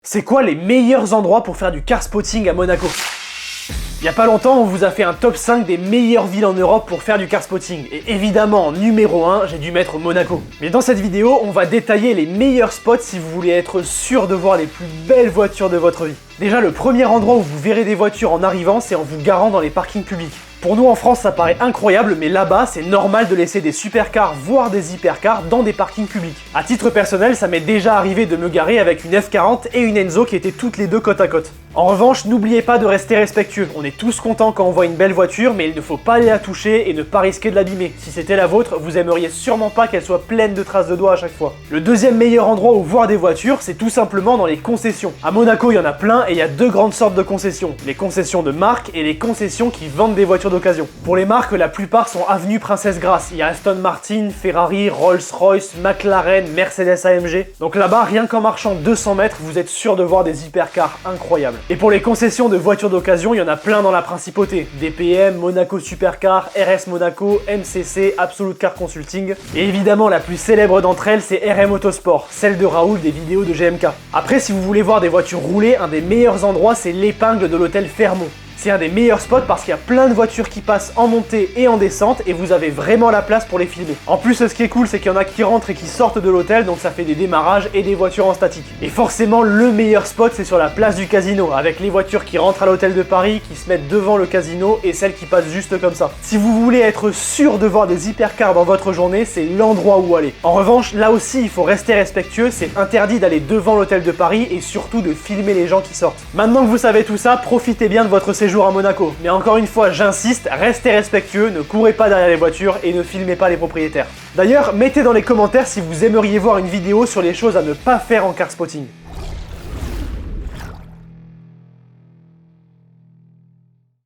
C'est quoi les meilleurs endroits pour faire du car spotting à Monaco? Il y a pas longtemps, on vous a fait un top 5 des meilleures villes en Europe pour faire du car spotting. Et évidemment, en numéro 1, j'ai dû mettre Monaco. Mais dans cette vidéo, on va détailler les meilleurs spots si vous voulez être sûr de voir les plus belles voitures de votre vie. Déjà, le premier endroit où vous verrez des voitures en arrivant, c'est en vous garant dans les parkings publics. Pour nous en France, ça paraît incroyable, mais là-bas, c'est normal de laisser des supercars, voire des hypercars, dans des parkings publics. À titre personnel, ça m'est déjà arrivé de me garer avec une F40 et une Enzo qui étaient toutes les deux côte à côte. En revanche, n'oubliez pas de rester respectueux. On est tous contents quand on voit une belle voiture, mais il ne faut pas aller la toucher et ne pas risquer de l'abîmer. Si c'était la vôtre, vous aimeriez sûrement pas qu'elle soit pleine de traces de doigts à chaque fois. Le deuxième meilleur endroit où voir des voitures, c'est tout simplement dans les concessions. À Monaco, il y en a plein et il y a deux grandes sortes de concessions. Les concessions de marque et les concessions qui vendent des voitures d'occasion. Pour les marques, la plupart sont avenue Princesse Grace. Il y a Aston Martin, Ferrari, Rolls-Royce, McLaren, Mercedes-AMG. Donc là-bas, rien qu'en marchant 200 mètres, vous êtes sûr de voir des hypercars incroyables. Et pour les concessions de voitures d'occasion, il y en a plein dans la principauté. DPM, Monaco Supercar, RS Monaco, MCC, Absolute Car Consulting. Et évidemment, la plus célèbre d'entre elles, c'est RM Autosport, celle de Raoul des vidéos de GMK. Après, si vous voulez voir des voitures rouler, un des meilleurs endroits, c'est l'épingle de l'hôtel Fermont. C'est un des meilleurs spots parce qu'il y a plein de voitures qui passent en montée et en descente et vous avez vraiment la place pour les filmer. En plus, ce qui est cool, c'est qu'il y en a qui rentrent et qui sortent de l'hôtel, donc ça fait des démarrages et des voitures en statique. Et forcément, le meilleur spot, c'est sur la place du casino, avec les voitures qui rentrent à l'hôtel de Paris, qui se mettent devant le casino et celles qui passent juste comme ça. Si vous voulez être sûr de voir des hypercars dans votre journée, c'est l'endroit où aller. En revanche, là aussi, il faut rester respectueux, c'est interdit d'aller devant l'hôtel de Paris et surtout de filmer les gens qui sortent. Maintenant que vous savez tout ça, profitez bien de votre séjour à Monaco. Mais encore une fois, j'insiste, restez respectueux, ne courez pas derrière les voitures et ne filmez pas les propriétaires. D'ailleurs, mettez dans les commentaires si vous aimeriez voir une vidéo sur les choses à ne pas faire en car spotting.